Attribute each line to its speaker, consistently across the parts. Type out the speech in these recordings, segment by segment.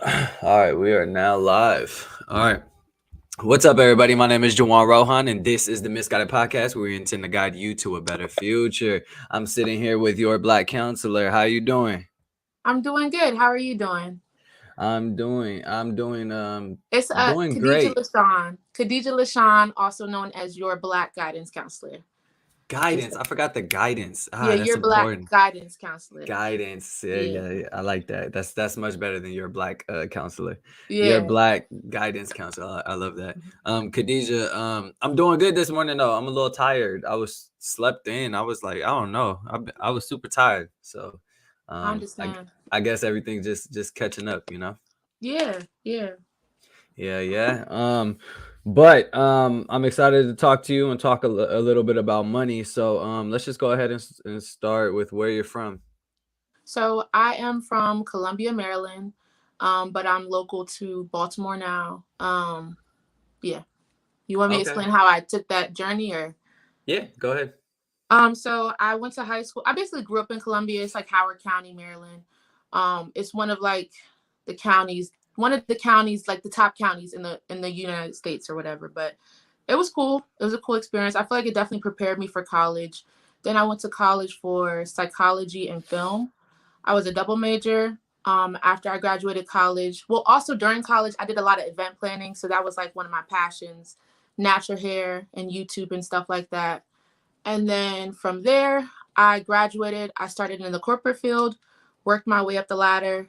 Speaker 1: All right, we are now live. All right. What's up, everybody? My name is Jawan Rohan, and this is the Misguided Podcast, where we intend to guide you to a better future. I'm sitting here with your black counselor. How you doing?
Speaker 2: I'm doing good. How are you doing?
Speaker 1: I'm doing
Speaker 2: It's
Speaker 1: doing
Speaker 2: Khadija
Speaker 1: great.
Speaker 2: LaShawn. Khadija LaShawn, also known as your Black Guidance Counselor. Just
Speaker 1: Guidance. I forgot the guidance.
Speaker 2: yeah,
Speaker 1: That's
Speaker 2: your Black
Speaker 1: important.
Speaker 2: Guidance Counselor.
Speaker 1: Guidance. Yeah,
Speaker 2: Yeah,
Speaker 1: yeah, yeah. I like that. That's much better than your black counselor. Your
Speaker 2: yeah.
Speaker 1: black guidance counselor. I love that. Khadijah, I'm doing good this morning though. I'm a little tired. I was slept in. I was like, I don't know. I was super tired. So,
Speaker 2: I
Speaker 1: um, I
Speaker 2: understand.
Speaker 1: I guess everything just catching up.
Speaker 2: Yeah, yeah.
Speaker 1: Yeah, yeah. But I'm excited to talk to you and talk a little bit about money. So, let's just go ahead and start with where you're from.
Speaker 2: So I am from Columbia, Maryland, but I'm local to Baltimore now. Yeah. You want me to
Speaker 1: Okay.
Speaker 2: explain how I took that journey, or?
Speaker 1: Yeah, go ahead.
Speaker 2: So I went to high school. I basically grew up in Columbia. It's like Howard County, Maryland. It's one of like the counties, one of the counties, like the top counties in the United States or whatever. But it was cool. It was a cool experience. I feel like it definitely prepared me for college. Then I went to college for psychology and film. I was a double major. After I graduated college, well, also during college, I did a lot of event planning. So that was like one of my passions, natural hair and YouTube and stuff like that. And then from there, I graduated. I started in the corporate field, worked my way up the ladder,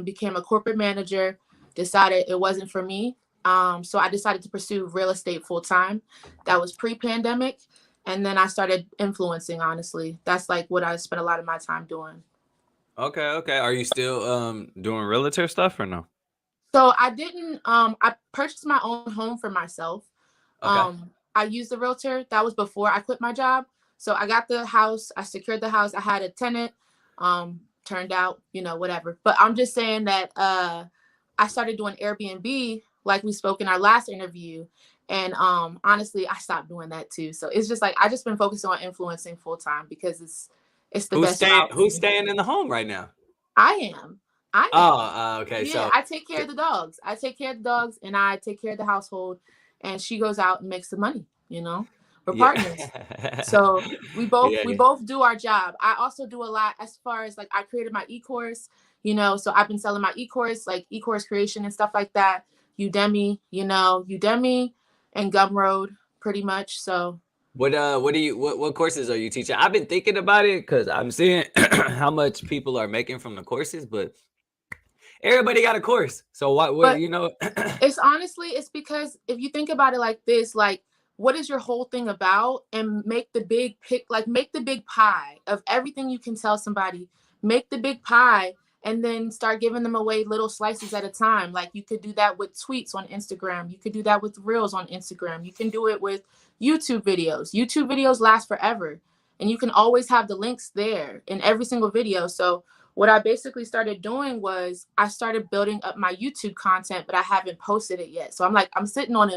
Speaker 2: became a corporate manager, decided it wasn't for me. So I decided to pursue real estate full time. That was pre pandemic. And then I started influencing, honestly. That's like what I spent a lot of my time doing.
Speaker 1: Okay, okay. Are you still doing realtor stuff or no?
Speaker 2: So I didn't, I purchased my own home for myself.
Speaker 1: Okay.
Speaker 2: I used the realtor. That was before I quit my job. So I got the house. I secured the house. I had a tenant. Turned out, whatever. But I'm just saying that I started doing Airbnb, like we spoke in our last interview. And honestly, I stopped doing that too. So it's just like I just been focusing on influencing full time because it's the
Speaker 1: Who's
Speaker 2: best
Speaker 1: staying
Speaker 2: route for
Speaker 1: who's
Speaker 2: me.
Speaker 1: staying in the home right now?
Speaker 2: I am. I
Speaker 1: Oh,
Speaker 2: am.
Speaker 1: okay.
Speaker 2: Yeah,
Speaker 1: So
Speaker 2: I take care of the dogs. I take care of the dogs and I take care of the household, and she goes out and makes the money. We're
Speaker 1: yeah.
Speaker 2: partners. So we both
Speaker 1: Yeah,
Speaker 2: we
Speaker 1: yeah.
Speaker 2: both do our job. I also do a lot as far as like I created my e-course, so I've been selling my e-course, like e-course creation and stuff like that. Udemy and Gumroad pretty much. So
Speaker 1: What courses are you teaching? I've been thinking about it because I'm seeing how much people are making from the courses, but everybody got a course. So what
Speaker 2: but
Speaker 1: you know
Speaker 2: it's because if you think about it like this, like what is your whole thing about, and make the big pie of everything you can tell somebody. Make the big pie and then start giving them away little slices at a time. Like you could do that with tweets on Instagram. You could do that with reels on Instagram. You can do it with YouTube videos. YouTube videos last forever. And you can always have the links there in every single video. So what I basically started doing was I started building up my YouTube content, but I haven't posted it yet. So I'm sitting on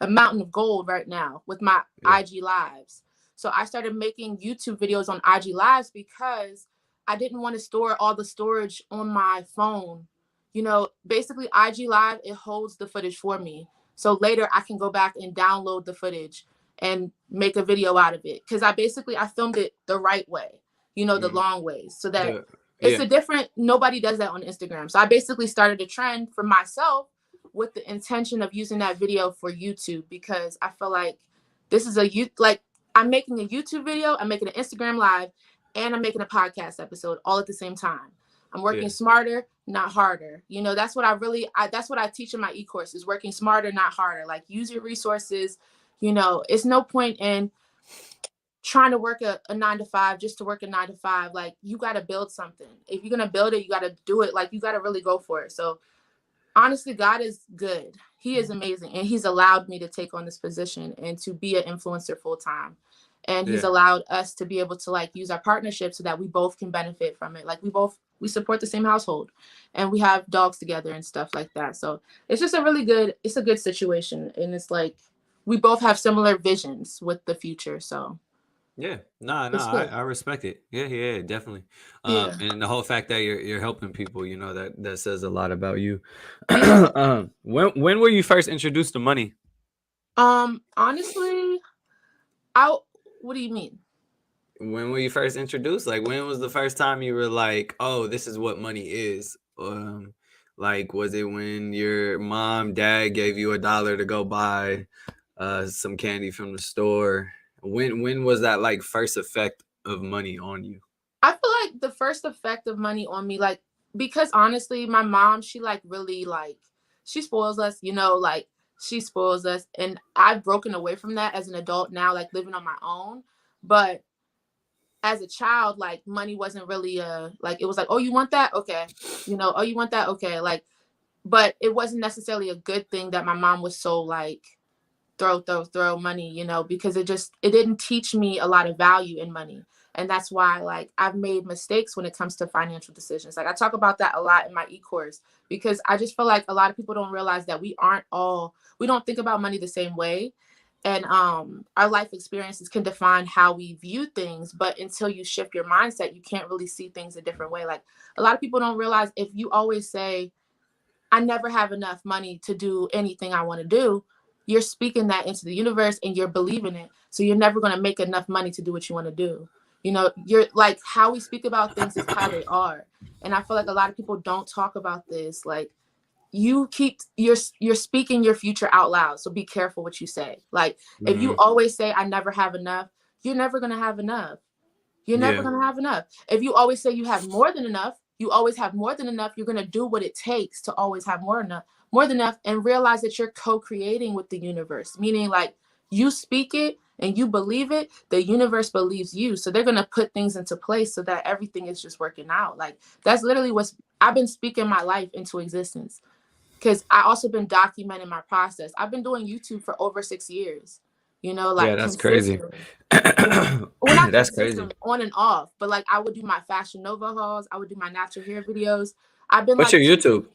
Speaker 2: a mountain of gold right now with my
Speaker 1: Yeah.
Speaker 2: IG lives. So I started making YouTube videos on IG lives because I didn't want to store all the storage on my phone. Basically IG live, it holds the footage for me. So later I can go back and download the footage and make a video out of it. Cause I filmed it the right way, the
Speaker 1: Mhm.
Speaker 2: long ways, so that
Speaker 1: The
Speaker 2: it's
Speaker 1: yeah.
Speaker 2: a different nobody does that on Instagram. So I basically started a trend for myself with the intention of using that video for YouTube because I feel like this is I'm making a YouTube video, I'm making an Instagram live, and I'm making a podcast episode all at the same time. I'm
Speaker 1: Yeah.
Speaker 2: working smarter, not harder. That's what that's what I teach in my e-course is working smarter, not harder. Like use your resources. It's no point in trying to work a 9 to 5 just to work a 9 to 5. Like you got to build something. If you're gonna build it, you got to do it. Like you got to really go for it. So honestly, God is good. He is amazing, and He's allowed me to take on this position and to be an influencer full time. And He's
Speaker 1: Yeah.
Speaker 2: allowed us to be able to like use our partnership so that we both can benefit from it. Like we support the same household, and we have dogs together and stuff like that. So it's a good situation, and it's like we both have similar visions with the future. So
Speaker 1: Yeah, no, no,
Speaker 2: It's good.
Speaker 1: I respect it. Yeah, yeah, definitely.
Speaker 2: Yeah.
Speaker 1: And the whole fact that you're helping people, that says a lot about you.
Speaker 2: Yeah.
Speaker 1: When were you first introduced to money?
Speaker 2: Honestly, I what do you mean?
Speaker 1: When were you first introduced? Like, when was the first time you were like, "Oh, this is what money is"? Like, was it when your mom, dad gave you $1 to go buy some candy from the store? When was that like first effect of money on you?
Speaker 2: I feel like the first effect of money on me, like, because honestly, my mom, she like really like she spoils us, like she spoils us. And I've broken away from that as an adult now, like living on my own. But as a child, like money wasn't really like it was like, oh, you want that? Okay. Oh, you want that? Okay. Like, but it wasn't necessarily a good thing that my mom was so like throw money, because it didn't teach me a lot of value in money. And that's why like I've made mistakes when it comes to financial decisions. Like I talk about that a lot in my e-course, because I just feel like a lot of people don't realize that we don't think about money the same way. And our life experiences can define how we view things, but until you shift your mindset, you can't really see things a different way. Like a lot of people don't realize, if you always say, I never have enough money to do anything I want to do, you're speaking that into the universe and you're believing it. So you're never going to make enough money to do what you want to do. You're like, how we speak about things is how they are. And I feel like a lot of people don't talk about this. Like, you're speaking your future out loud. So be careful what you say. Like, if you
Speaker 1: Mhm.
Speaker 2: always say, I never have enough, you're never going to have enough. You're never
Speaker 1: Yeah,
Speaker 2: going to have enough. If you always say you have more than enough, you always have more than enough. You're going to do what it takes to always have more than enough, and realize that you're co-creating with the universe. Meaning, like, you speak it and you believe it, the universe believes you. So they're going to put things into place so that everything is just working out. Like, that's literally what's I've been speaking my life into existence, because I also been documenting my process. I've been doing YouTube for over 6 years,
Speaker 1: yeah,
Speaker 2: like
Speaker 1: that's crazy.
Speaker 2: consistently. Well, not
Speaker 1: That's crazy.
Speaker 2: consistent, on and off, but like I would do my Fashion Nova hauls, I would do my natural hair videos. I've been
Speaker 1: What's
Speaker 2: like
Speaker 1: your YouTube?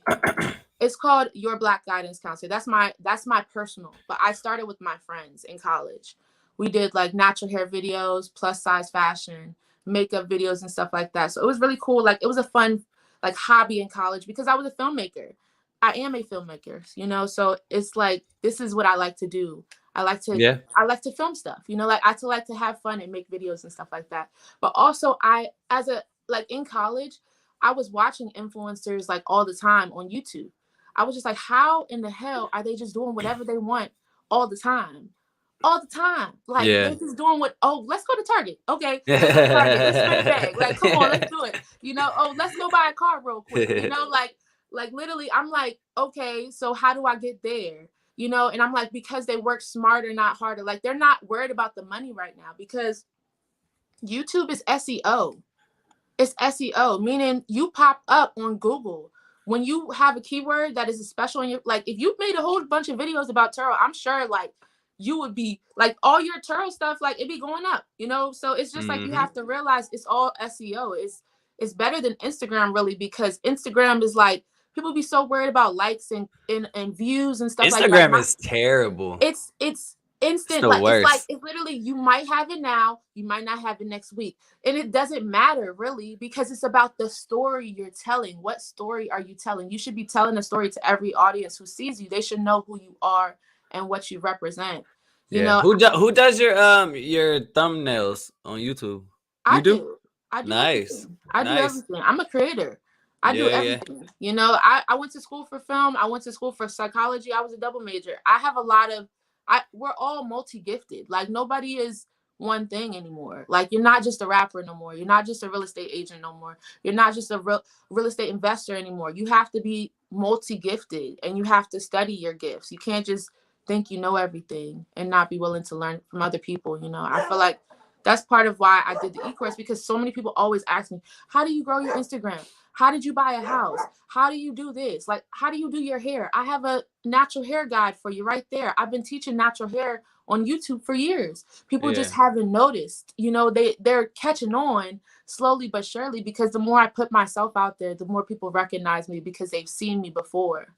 Speaker 2: it's called Your Black Guidance Counselor. That's my personal, but I started with my friends in college. We did like natural hair videos, plus size fashion, makeup videos and stuff like that. So it was really cool. Like it was a fun like hobby in college, because I was a filmmaker. I am a filmmaker, so it's like this is what I like to do. I like to
Speaker 1: Yeah.
Speaker 2: I like to film stuff, like I like to have fun and make videos and stuff like that. But also I as a like in college, I was watching influencers like all the time on YouTube. I was just like, how in the hell are they just doing whatever they want all the time? All the time. Like
Speaker 1: Yeah.
Speaker 2: they're just doing let's go to Target. Okay, let's go to Target. Let's spend a bag. Like, come on, let's do it. Oh, let's go buy a car real quick. Like literally, I'm like, okay, so how do I get there? And I'm like, because they work smarter, not harder. Like they're not worried about the money right now, because YouTube is SEO. It's SEO, meaning you pop up on Google when you have a keyword that is special in your, like, if you made a whole bunch of videos about Turo, I'm sure like you would be like all your Turo stuff, like it'd be going up. So it's just like you
Speaker 1: Hmm.
Speaker 2: have to realize it's all SEO. It's better than Instagram, really, because Instagram is like people be so worried about likes and views and stuff like that.
Speaker 1: Instagram is terrible.
Speaker 2: It's
Speaker 1: It's
Speaker 2: instant.
Speaker 1: the
Speaker 2: Like
Speaker 1: worst.
Speaker 2: it's literally, you might have it now, you might not have it next week, and it doesn't matter really, because it's about the story you're telling. What story are you telling? You should be telling a story to every audience who sees you. They should know who you are and what you represent. you
Speaker 1: Yeah.
Speaker 2: know
Speaker 1: Who does your thumbnails on YouTube? You
Speaker 2: I
Speaker 1: do?
Speaker 2: do. I do
Speaker 1: Nice.
Speaker 2: everything. I do
Speaker 1: Nice.
Speaker 2: everything. I'm a creator. I do
Speaker 1: Yeah, yeah.
Speaker 2: everything. I went to school for film. I went to school for psychology. I was a double major. I have a lot of we're all multi-gifted. Like nobody is one thing anymore. Like you're not just a rapper no more. You're not just a real estate agent no more. You're not just a real estate investor anymore. You have to be multi-gifted, and you have to study your gifts. You can't just think you know everything and not be willing to learn from other people. I feel like that's part of why I did the e-course, because so many people always ask me, how do you grow your Instagram? How did you buy a house? How do you do this? Like, how do you do your hair? I have a natural hair guide for you right there. I've been teaching natural hair on YouTube for years. People just
Speaker 1: Yeah.
Speaker 2: haven't noticed. They're catching on slowly but surely, because the more I put myself out there, the more people recognize me because they've seen me before.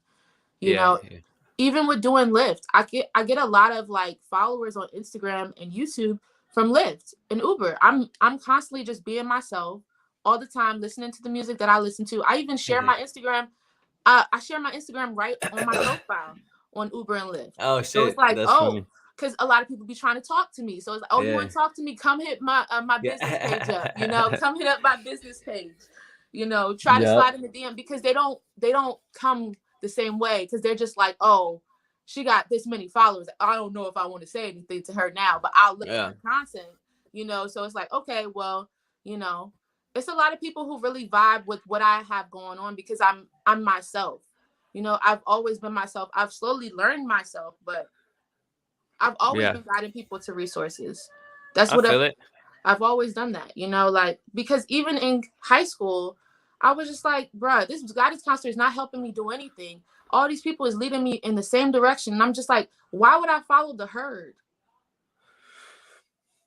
Speaker 2: You
Speaker 1: Yeah.
Speaker 2: know,
Speaker 1: Yeah.
Speaker 2: even with doing Lyft, I get a lot of like followers on Instagram and YouTube from Lyft and Uber. I'm constantly just being myself all the time, listening to the music that I listen to. I even share my Instagram. I share my Instagram right on my profile on Uber and Lyft.
Speaker 1: Oh
Speaker 2: So it's
Speaker 1: shit,
Speaker 2: like,
Speaker 1: that's
Speaker 2: oh,
Speaker 1: funny.
Speaker 2: because a lot of people be trying to talk to me. So it's like, oh, you
Speaker 1: Yeah.
Speaker 2: want to talk to me? Come hit my business page up. You know,
Speaker 1: Yeah.
Speaker 2: come hit up my business page. You know, try to
Speaker 1: Yep.
Speaker 2: slide in the DM, because they don't come the same way, because they're just like, oh, she got this many followers. I don't know if I want to say anything to her now, but I'll look at
Speaker 1: Yeah.
Speaker 2: her content. You know, so it's like, okay, well, you know, it's a lot of people who really vibe with what I have going on, because I'm myself. You know, I've always been myself. I've slowly learned myself, but I've always
Speaker 1: Yeah.
Speaker 2: been guiding people to resources. That's
Speaker 1: I
Speaker 2: what
Speaker 1: feel it.
Speaker 2: I've always done that, you know, like, because even in high school, I was just like, bruh, this guidance counselor is not helping me do anything. All these people is leading me in the same direction. And I'm just like, why would I follow the herd?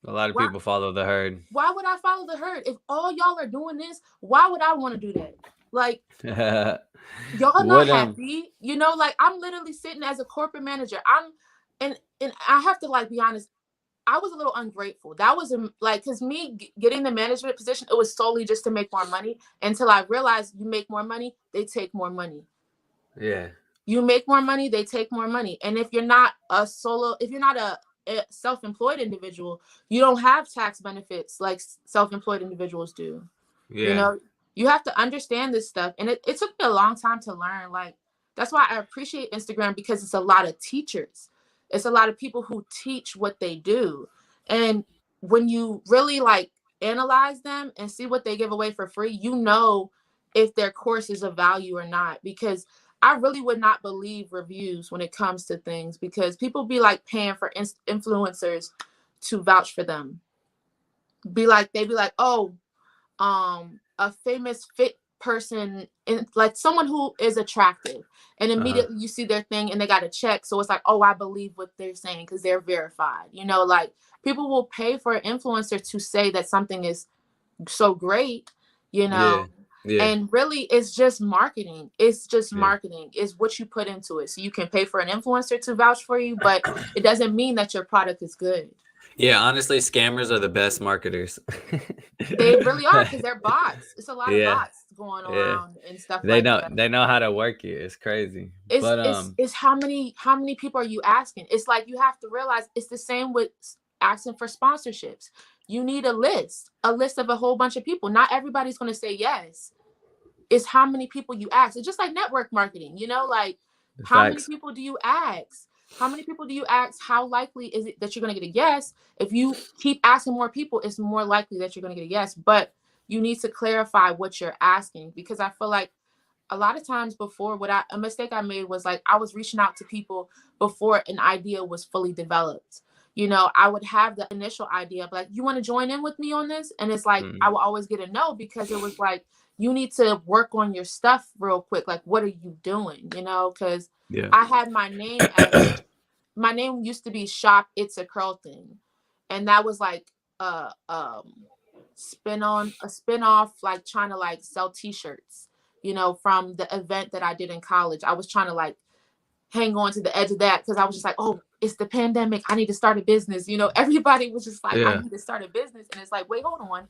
Speaker 1: A lot of
Speaker 2: Why
Speaker 1: people follow the herd.
Speaker 2: why would I follow the herd? If all y'all are doing this, why would I want to do that? Like, y'all not
Speaker 1: What
Speaker 2: happy, you know, like, I'm literally sitting as a corporate manager. And I have to, like, be honest, I was a little ungrateful. That was like, because me getting the management position, it was solely just to make more money, until I realized you make more money, they take more money.
Speaker 1: Yeah.
Speaker 2: You make more money, they take more money. And if you're not if you're not a self-employed individual, you don't have tax benefits like self-employed individuals do. You
Speaker 1: Yeah.
Speaker 2: know, you have to understand this stuff. And it took me a long time to learn. Like, that's why I appreciate Instagram, because it's a lot of teachers. It's a lot of people who teach what they do. And when you really, like, analyze them and see what they give away for free, you know if their course is of value or not. Because I really would not believe reviews when it comes to things, because people be like paying for influencers to vouch for them. They be like, oh, a famous fit person, in like someone who is attractive, and
Speaker 1: Uh-huh.
Speaker 2: immediately you see their thing and they got a check, so it's like, oh, I believe what they're saying because they're verified. You know, like, people will pay for an influencer to say that something is so great, you
Speaker 1: Yeah.
Speaker 2: know.
Speaker 1: Yeah.
Speaker 2: And really, it's just marketing. It's just
Speaker 1: Yeah.
Speaker 2: marketing. It's what you put into it. So you can pay for an influencer to vouch for you, but it doesn't mean that your product is good.
Speaker 1: Yeah, honestly, scammers are the best marketers.
Speaker 2: They really are, because they're bots. It's a lot of
Speaker 1: Yeah.
Speaker 2: bots going
Speaker 1: Yeah.
Speaker 2: around and stuff
Speaker 1: They
Speaker 2: like
Speaker 1: know
Speaker 2: that.
Speaker 1: they know how to work you. It's crazy.
Speaker 2: It's
Speaker 1: But
Speaker 2: it's it's how many people are you asking? It's like, you have to realize it's the same with asking for sponsorships. You need a list of a whole bunch of people. Not everybody's going to say yes. It's how many people you ask. It's just like network marketing, you know, like, how many
Speaker 1: facts.
Speaker 2: people do you ask? How many people do you ask? How likely is it that you're going to get a yes? If you keep asking more people, it's more likely that you're going to get a yes. But you need to clarify what you're asking, because I feel like a lot of times before, a mistake I made was, like, I was reaching out to people before an idea was fully developed. You know, I would have the initial idea, like, you want to join in with me on this? And it's like, I
Speaker 1: Mm.
Speaker 2: will always get a no, because it was like, you need to work on your stuff real quick. Like, what are you doing? You know, because
Speaker 1: Yeah.
Speaker 2: I had my name used to be Shop It's a Curl Thing. And that was like a spin off, like, trying to, like, sell t-shirts, you know, from the event that I did in college. I was trying to, like, hang on to the edge of that, because I was just like, oh, it's the pandemic, I need to start a business. You know, everybody was just like, I
Speaker 1: Yeah.
Speaker 2: need to start a business. And it's like, wait, hold on,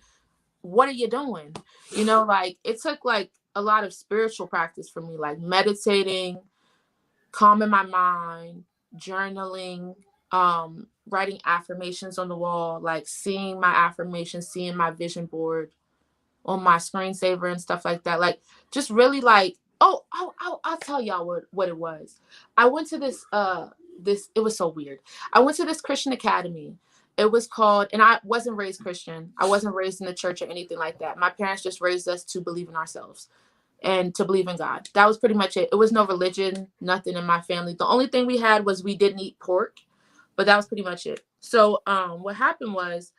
Speaker 2: what are you doing? You know, like, it took, like, a lot of spiritual practice for me, like meditating, calming my mind, journaling, writing affirmations on the wall, like seeing my affirmations, seeing my vision board on my screensaver and stuff like that. Like, just really, like, I'll tell y'all what it was. I went to this it was so weird. I went to this Christian academy. It was called, and I wasn't raised Christian. I wasn't raised in the church or anything like that. My parents just raised us to believe in ourselves and to believe in God. That was pretty much it. It was no religion, nothing in my family. The only thing we had was we didn't eat pork, but that was pretty much it. So what happened was,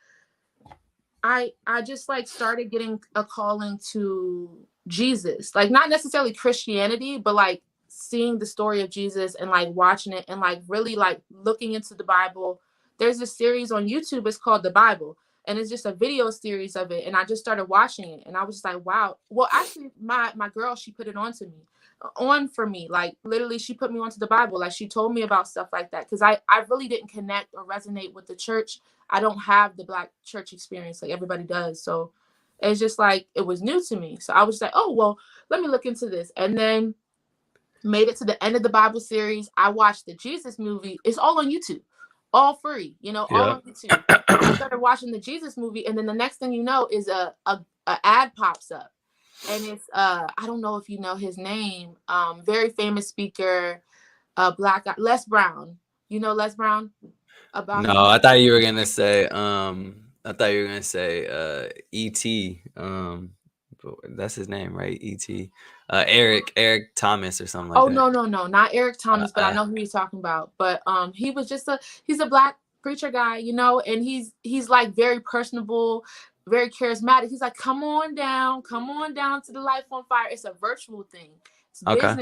Speaker 2: I just, like, started getting a calling to Jesus. Like, not necessarily Christianity, but, like, seeing the story of Jesus and, like, watching it and, like, really, like, looking into the Bible. There's a series on YouTube, it's called The Bible, and it's just a video series of it. And I just started watching it, and I was just like, wow. Well, actually, my girl, she put it on to me. on for me. Like literally she put me onto the Bible. Like she told me about stuff like that. Cause I really didn't connect or resonate with the church. I don't have the Black church experience like everybody does. So it's just like it was new to me. So I was like, oh well, let me look into this. And then made it to the end of the Bible series. I watched the Jesus movie. It's all on YouTube. All free, all on YouTube. I started watching the Jesus movie, and then the next thing you know is a ad pops up. And it's I don't know if you know his name, very famous speaker, black guy, Les Brown. You know Les Brown about
Speaker 1: No,
Speaker 2: him?
Speaker 1: I thought you were gonna say E.T. That's his name, right? E.T. Eric Thomas or something like
Speaker 2: Oh
Speaker 1: that.
Speaker 2: no, not Eric Thomas, but I
Speaker 1: Uh,
Speaker 2: know who he's talking about. But he was just he's a black preacher guy, and he's like very personable, very charismatic. He's like, come on down to the Life on Fire. It's a virtual thing. It's
Speaker 1: okay.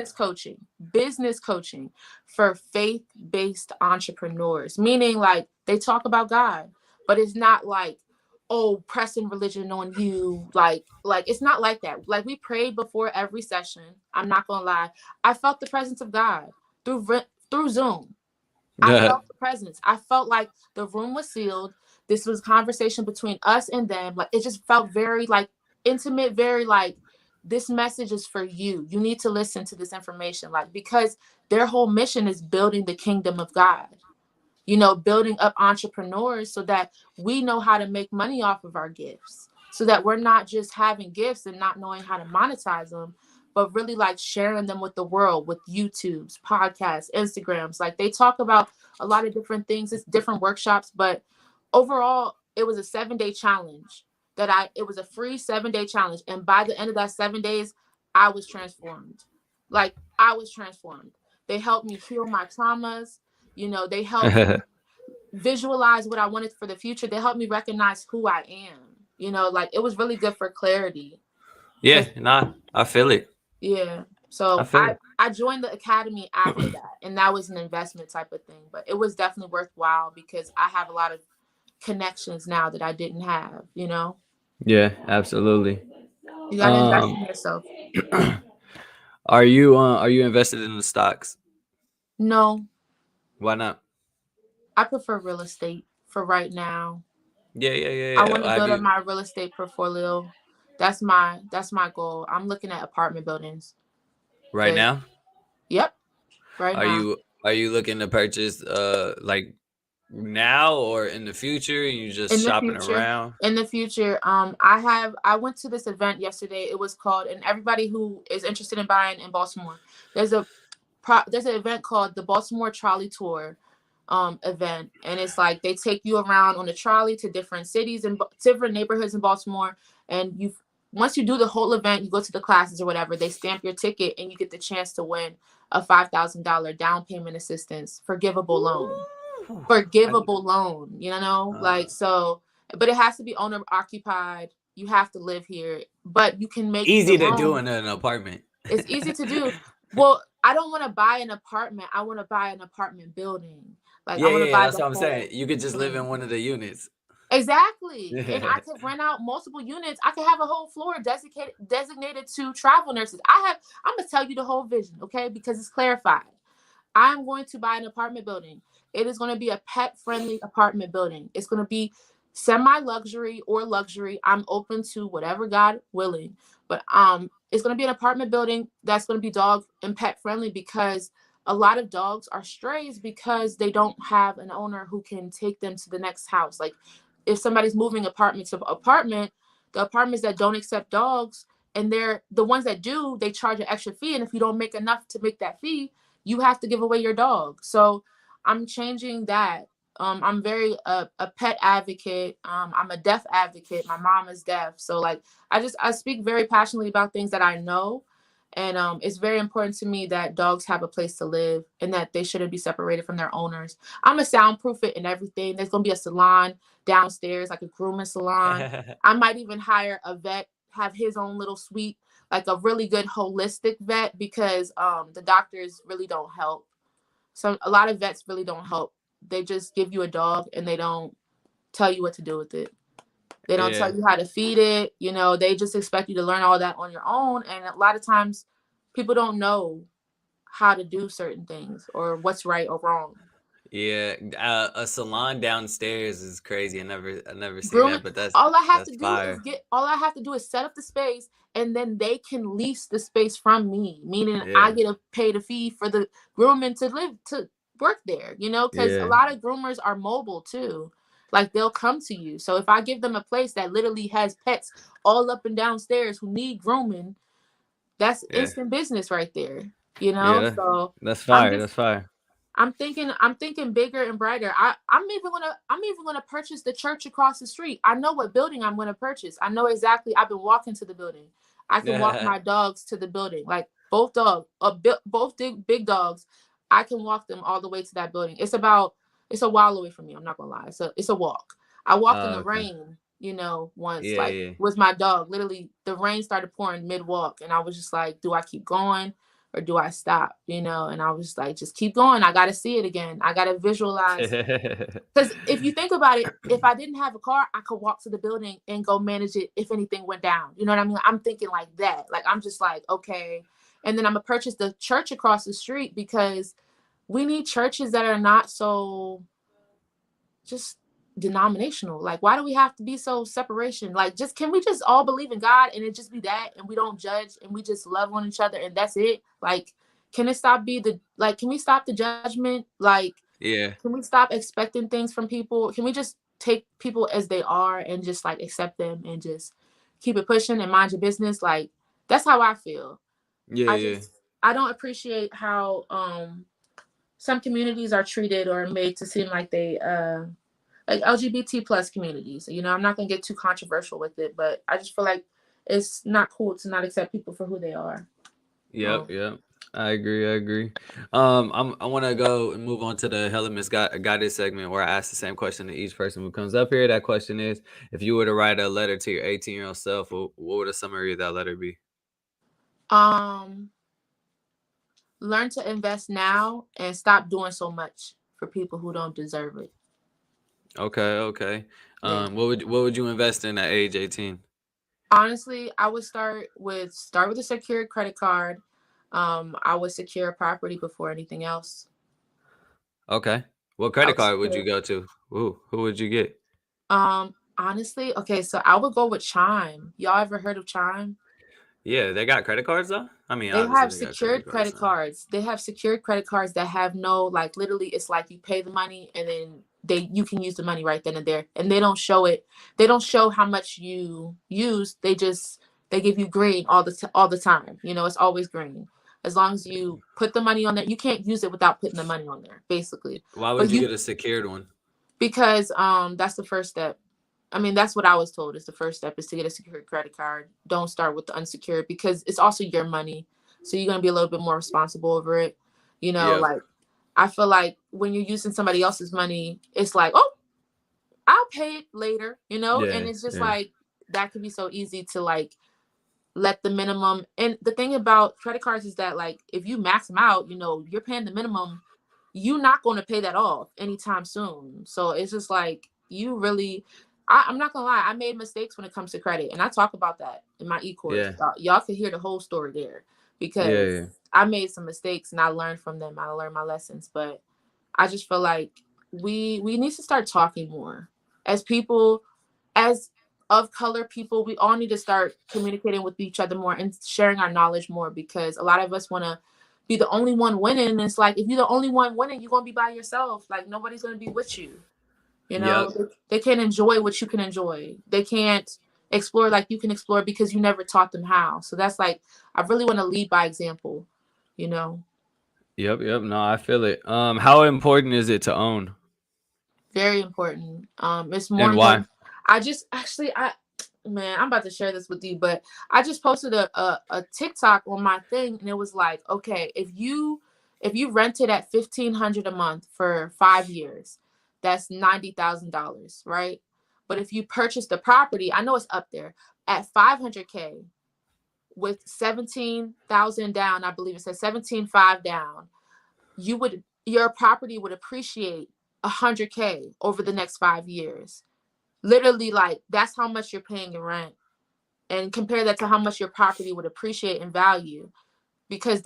Speaker 2: business coaching for faith-based entrepreneurs, meaning like they talk about God, but it's not like, oh, pressing religion on you, like it's not like that. Like we prayed before every session. I'm not gonna lie, I felt the presence of God through Zoom. I felt the presence. I felt like the room was sealed. This was a conversation between us and them. Like it just felt very like intimate, very like this message is for you. You need to listen to this information, like because their whole mission is building the kingdom of God. Building up entrepreneurs so that we know how to make money off of our gifts, so that we're not just having gifts and not knowing how to monetize them, but really like sharing them with the world with YouTube's, podcasts, Instagrams. Like they talk about a lot of different things. It's different workshops, but overall, it was a 7-day challenge it was a free 7-day challenge. And by the end of that 7 days, I was transformed. Like I was transformed. They helped me heal my traumas. They helped me visualize what I wanted for the future. They helped me recognize who I am. Like it was really good for clarity.
Speaker 1: Yeah, nah, I feel it.
Speaker 2: Yeah.
Speaker 1: I
Speaker 2: So
Speaker 1: feel it.
Speaker 2: I joined the academy after that, and that was an investment type of thing. But it was definitely worthwhile because I have a lot of connections now that I didn't have.
Speaker 1: Yeah, absolutely.
Speaker 2: You gotta invest
Speaker 1: Um,
Speaker 2: in yourself.
Speaker 1: are you invested in the stocks?
Speaker 2: No,
Speaker 1: Why not?
Speaker 2: I prefer real estate for right now.
Speaker 1: Yeah, yeah, yeah,
Speaker 2: I
Speaker 1: yeah.
Speaker 2: want to
Speaker 1: Have
Speaker 2: build up
Speaker 1: you
Speaker 2: my real estate portfolio. That's my goal. I'm looking at apartment buildings.
Speaker 1: right
Speaker 2: Cause
Speaker 1: now?
Speaker 2: yep, right
Speaker 1: Are
Speaker 2: now.
Speaker 1: you looking to purchase like now or in the future? You just
Speaker 2: In the
Speaker 1: shopping
Speaker 2: future,
Speaker 1: around?
Speaker 2: I went to this event yesterday. It was called, and everybody who is interested in buying in Baltimore, there's there's an event called the Baltimore Trolley Tour event, and it's like they take you around on a trolley to different cities and different neighborhoods in Baltimore, and once you do the whole event, you go to the classes or whatever, they stamp your ticket and you get the chance to win a $5,000 down payment assistance forgivable loan.
Speaker 1: Ooh.
Speaker 2: Forgivable loan,
Speaker 1: Uh,
Speaker 2: like so, but it has to be owner occupied. You have to live here, but you can make the
Speaker 1: Easy to do
Speaker 2: loan.
Speaker 1: in an apartment.
Speaker 2: It's easy to do. Well, I don't want to buy an apartment. I want to buy an apartment building. Like I
Speaker 1: Yeah,
Speaker 2: want
Speaker 1: yeah,
Speaker 2: to
Speaker 1: yeah.
Speaker 2: buy
Speaker 1: That's
Speaker 2: the
Speaker 1: what I'm saying.
Speaker 2: whole
Speaker 1: You could just live in
Speaker 2: thing.
Speaker 1: one of the units.
Speaker 2: Exactly. And I could rent out multiple units. I could have a whole floor designated to travel nurses. I'm gonna tell you the whole vision, okay? Because it's clarified. I'm going to buy an apartment building. It is going to be a pet friendly apartment building. It's going to be semi luxury or luxury. I'm open to whatever God willing. But it's going to be an apartment building that's going to be dog and pet friendly because a lot of dogs are strays because they don't have an owner who can take them to the next house. Like if somebody's moving apartment to apartment, the apartments that don't accept dogs and they're the ones that do, they charge an extra fee. And if you don't make enough to make that fee, you have to give away your dog. So I'm changing that. I'm very a pet advocate. I'm a deaf advocate. My mom is deaf. So like I speak very passionately about things that I know. And it's very important to me that dogs have a place to live and that they shouldn't be separated from their owners. I'm a soundproof it and everything. There's gonna be a salon downstairs, like a grooming salon. I might even hire a vet, have his own little suite, like a really good holistic vet because the doctors really don't help. A lot of vets really don't help. They just give you a dog and they don't tell you what to do with it. They don't
Speaker 1: Yeah.
Speaker 2: tell you how to feed it. They just expect you to learn all that on your own. And a lot of times people don't know how to do certain things or what's right or wrong.
Speaker 1: Yeah, a salon downstairs is crazy. I never seen
Speaker 2: Grooming,
Speaker 1: that, but that's
Speaker 2: all I have to
Speaker 1: that's
Speaker 2: do is
Speaker 1: fire.
Speaker 2: set up the space, and then they can lease the space from me, meaning I
Speaker 1: Yeah,
Speaker 2: get to pay the fee for the grooming to work there, because a
Speaker 1: yeah,
Speaker 2: lot of groomers are mobile too. Like they'll come to you. So if I give them a place that literally has pets all up and downstairs who need grooming, that's
Speaker 1: yeah,
Speaker 2: instant business right there.
Speaker 1: yeah.
Speaker 2: So
Speaker 1: That's
Speaker 2: I'm
Speaker 1: fire.
Speaker 2: just
Speaker 1: That's fire.
Speaker 2: I'm thinking bigger and brighter. I'm even gonna purchase the church across the street. I know what building I'm gonna purchase. I know exactly. I've been walking to the building. I can walk
Speaker 1: Yeah,
Speaker 2: my dogs to the building. Like both big dogs. I can walk them all the way to that building. It's a while away from me. I'm not gonna lie. It's a walk. I walked in the
Speaker 1: okay.
Speaker 2: rain, once,
Speaker 1: Yeah,
Speaker 2: like
Speaker 1: yeah.
Speaker 2: with my dog. Literally, the rain started pouring mid walk, and I was just like, do I keep going? Or do I stop? And I was like, just keep going. I got to see it again. I got to visualize. Because if you think about it, if I didn't have a car, I could walk to the building and go manage it if anything went down. You know what I mean? I'm thinking like that. Like, I'm just like, okay. And then I'm going to purchase the church across the street because we need churches that are not so just denominational. Like, why do we have to be so separation? Like, just can we just all believe in God and it just be that, and we don't judge and we just love on each other and that's it? Like, can it stop be the like can we stop the judgment? Like,
Speaker 1: Yeah,
Speaker 2: can we stop expecting things from people? Can we just take people as they are and just like accept them and just keep it pushing and mind your business? Like, that's how I feel.
Speaker 1: yeah,
Speaker 2: I
Speaker 1: yeah.
Speaker 2: just I don't appreciate how some communities are treated or made to seem like they like LGBT plus communities. I'm not gonna get too controversial with it, but I just feel like it's not cool to not accept people for who they are.
Speaker 1: Yep,
Speaker 2: Um,
Speaker 1: yep. I agree. I agree. I want to go and move on to the Hella Misguided segment where I ask the same question to each person who comes up here. That question is, if you were to write a letter to your 18-year-old self, what would a summary of that letter be?
Speaker 2: um, Learn to invest now and stop doing so much for people who don't deserve it.
Speaker 1: Okay, okay.
Speaker 2: Yeah.
Speaker 1: What would you invest in at age 18?
Speaker 2: Honestly, I would start with a secured credit card. I would secure a property before anything else.
Speaker 1: Okay. What
Speaker 2: I
Speaker 1: credit
Speaker 2: would
Speaker 1: card would
Speaker 2: secure
Speaker 1: you go to? Who would you get?
Speaker 2: Honestly, okay, so I would go with Chime. Y'all ever heard of Chime?
Speaker 1: Yeah, they got credit cards though. I mean,
Speaker 2: They
Speaker 1: obviously
Speaker 2: have
Speaker 1: they got credit
Speaker 2: secured
Speaker 1: cards.
Speaker 2: credit
Speaker 1: So.
Speaker 2: cards. They have secured credit cards that have no, like, literally it's like you pay the money and then you can use the money right then and there. And they don't show it. They don't show how much you use. They give you green all the time. It's always green. As long as you put the money on there, you can't use it without putting the money on there, basically.
Speaker 1: Why would
Speaker 2: But
Speaker 1: you get a secured one?
Speaker 2: because that's the first step. I mean, that's what I was told is the first step is to get a secured credit card. Don't start with the unsecured because it's also your money. So you're going to be a little bit more responsible over it.
Speaker 1: Yep.
Speaker 2: Like, I feel like when you're using somebody else's money, it's like, oh, I'll pay it later,
Speaker 1: Yeah.
Speaker 2: and it's just
Speaker 1: Yeah.
Speaker 2: like that could be so easy to like let the minimum. And the thing about credit cards is that, like, if you max them out, you're paying the minimum, you're not going to pay that off anytime soon. So it's just like you really, I'm not gonna lie, I made mistakes when it comes to credit, and I talk about that in my e-course.
Speaker 1: Yeah.
Speaker 2: Y'all can hear the whole story there
Speaker 1: Yeah.
Speaker 2: because
Speaker 1: Yeah.
Speaker 2: I made some mistakes and I learned from them. I learned my lessons, but I just feel like we need to start talking more as people, as of color people. We all need to start communicating with each other more and sharing our knowledge more because a lot of us want to be the only one winning. And it's like, if you're the only one winning, you're going to be by yourself. Like, nobody's going to be with you.
Speaker 1: Yep.
Speaker 2: They can't enjoy what you can enjoy. They can't explore like you can explore because you never taught them how. So that's like, I really want to lead by example, you know,
Speaker 1: Yep. Yep. No, I feel it. How important is it to own,
Speaker 2: very important. It's
Speaker 1: and
Speaker 2: more
Speaker 1: why?
Speaker 2: than, I just actually, man, I'm about to share this with you, but I just posted a TikTok on my thing and it was like, okay, if you rented at $1,500 a month for 5 years, that's $90,000, right? But if you purchase the property, I know it's up there at 500K with 17,000 down, I believe it says 17.5 down, your property would appreciate 100K over the next 5 years. Literally, like, that's how much you're paying in rent, and compare that to how much your property would appreciate in value. because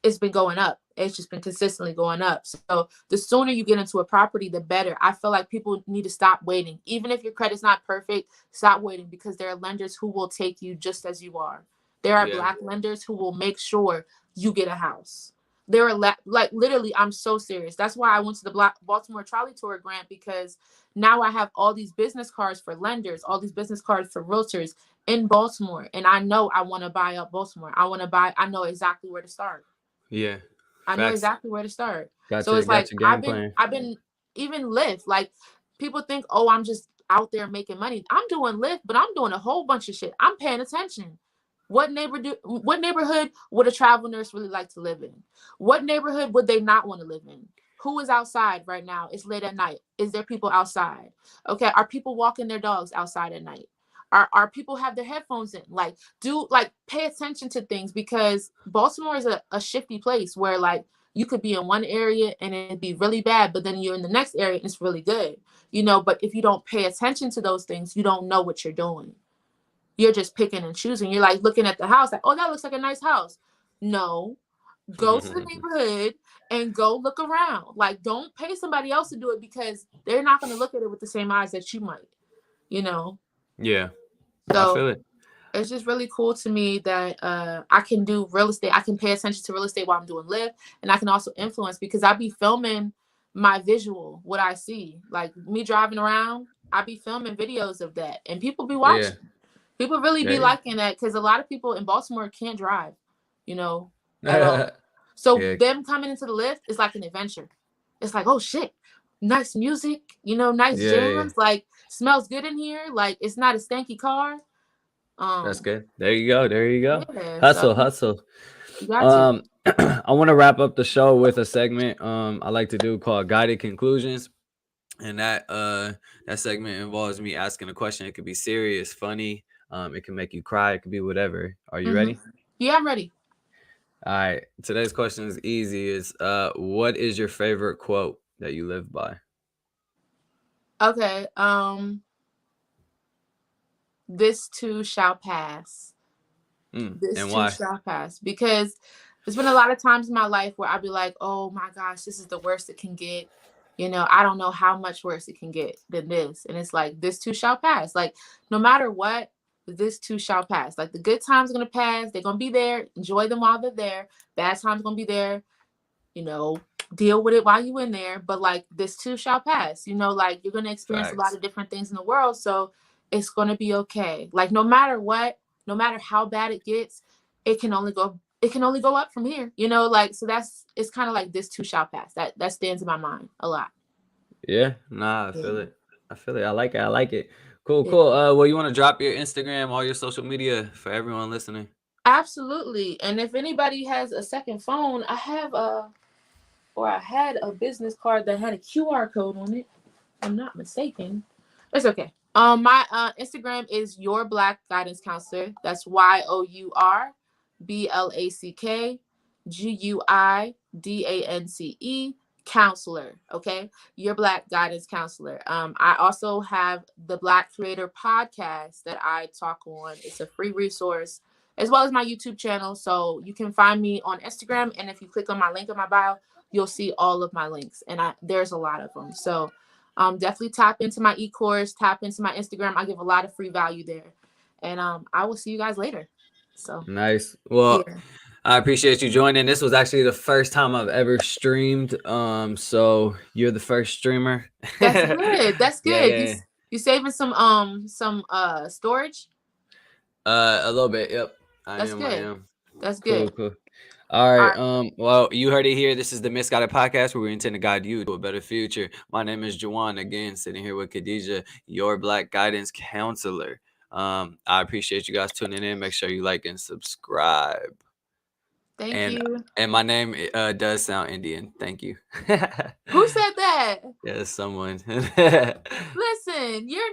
Speaker 2: it's been going up. It's just been consistently going up. So the sooner you get into a property, the better. I feel like people need to stop waiting. Even if your credit's not perfect, stop waiting, because there are lenders who will take you just as you are. There are
Speaker 1: Yeah.
Speaker 2: Black lenders who will make sure you get a house. There are like literally, I'm so serious. That's why I went to the Baltimore Trolley Tour grant, because now I have all these business cards for lenders, all these business cards for realtors in Baltimore, and I know I want to buy up Baltimore. I know exactly where to start.
Speaker 1: Yeah.
Speaker 2: I know
Speaker 1: Facts.
Speaker 2: exactly where to start.
Speaker 1: Got
Speaker 2: So
Speaker 1: your
Speaker 2: it's like
Speaker 1: game plan.
Speaker 2: I've been even Lyft. Like, people think, oh, I'm just out there making money. I'm doing Lyft, but I'm doing a whole bunch of shit. I'm paying attention. What neighborhood would a travel nurse really like to live in? What neighborhood would they not want to live in? Who is outside right now? It's late at night. Is there people outside? Okay, are people walking their dogs outside at night? Are people have their headphones in? Like, pay attention to things, because Baltimore is a shifty place where, like, you could be in one area and it'd be really bad, but then you're in the next area and it's really good. But if you don't pay attention to those things, you don't know what you're doing. You're just picking and choosing. You're like looking at the house, like, oh, that looks like a nice house. No, go to the neighborhood and go look around. Like, don't pay somebody else to do it, because they're not going to look at it with the same eyes that you might.
Speaker 1: Yeah.
Speaker 2: So
Speaker 1: I feel it.
Speaker 2: it's just really cool to me that I can do real estate. I can pay attention to real estate while I'm doing Lyft, and I can also influence, because I be filming my visual, what I see. Like, me driving around, I be filming videos of that, and people be watching. Yeah. People really be liking that, because a lot of people in Baltimore can't drive, at all. So them coming into the Lyft is like an adventure. It's like, oh shit, nice music, nice jams, like, smells good in here. Like, it's not a stanky car.
Speaker 1: That's good. There you go.
Speaker 2: Yeah,
Speaker 1: Hustle.
Speaker 2: You got
Speaker 1: to. I want to wrap up the show with a segment I like to do called Guided Conclusions. And that segment involves me asking a question. It could be serious, funny. It can make you cry. It could be whatever. Are you ready?
Speaker 2: Yeah, I'm ready.
Speaker 1: All right. Today's question is easy. It's what is your favorite quote that you live by?
Speaker 2: Okay. This too shall pass. This
Speaker 1: and
Speaker 2: too
Speaker 1: why?
Speaker 2: shall pass. Because there's been a lot of times in my life where I'd be like, oh my gosh, this is the worst it can get. I don't know how much worse it can get than this. And it's like, this too shall pass. Like, no matter what, this too shall pass. Like, the good times are going to pass. They're going to be there. Enjoy them while they're there. Bad times are going to be there. Deal with it while you're in there. But, like, this too shall pass. Like, you're going to experience a lot of different things in the world. So it's going to be okay. Like, no matter what, no matter how bad it gets, it can only go up from here, like, so it's kind of like this too shall pass. That stands in my mind a lot.
Speaker 1: Yeah, I feel it. I like it. Cool. Well, you want to drop your Instagram, all your social media for everyone listening?
Speaker 2: Absolutely. And if anybody has a second phone, I had a business card that had a QR code on it. If I'm not mistaken. It's okay. My Instagram is Your Black Guidance Counselor. That's YOURBLACKGUIDANCE counselor. Okay, Your Black Guidance Counselor. I also have the Black Creator Podcast that I talk on. It's a free resource, as well as my YouTube channel. So you can find me on Instagram, and if you click on my link in my bio, you'll see all of my links, and there's a lot of them. So definitely tap into my e-course, tap into my Instagram. I give a lot of free value there. And I will see you guys later. So
Speaker 1: nice. Well, yeah. I appreciate you joining. This was actually the first time I've ever streamed. So you're the first streamer.
Speaker 2: That's good. That's good. Yeah. You saving some storage?
Speaker 1: A little bit, yep.
Speaker 2: That's good. That's good.
Speaker 1: Cool. All right. Well, you heard it here. This is the Misguided Podcast, where we intend to guide you to a better future. My name is Juwan. Again, sitting here with Khadijah, your Black Guidance Counselor. I appreciate you guys tuning in. Make sure you like and subscribe.
Speaker 2: Thank you.
Speaker 1: And my name does sound Indian. Thank you.
Speaker 2: Who said that?
Speaker 1: Yeah, someone.
Speaker 2: Listen, you're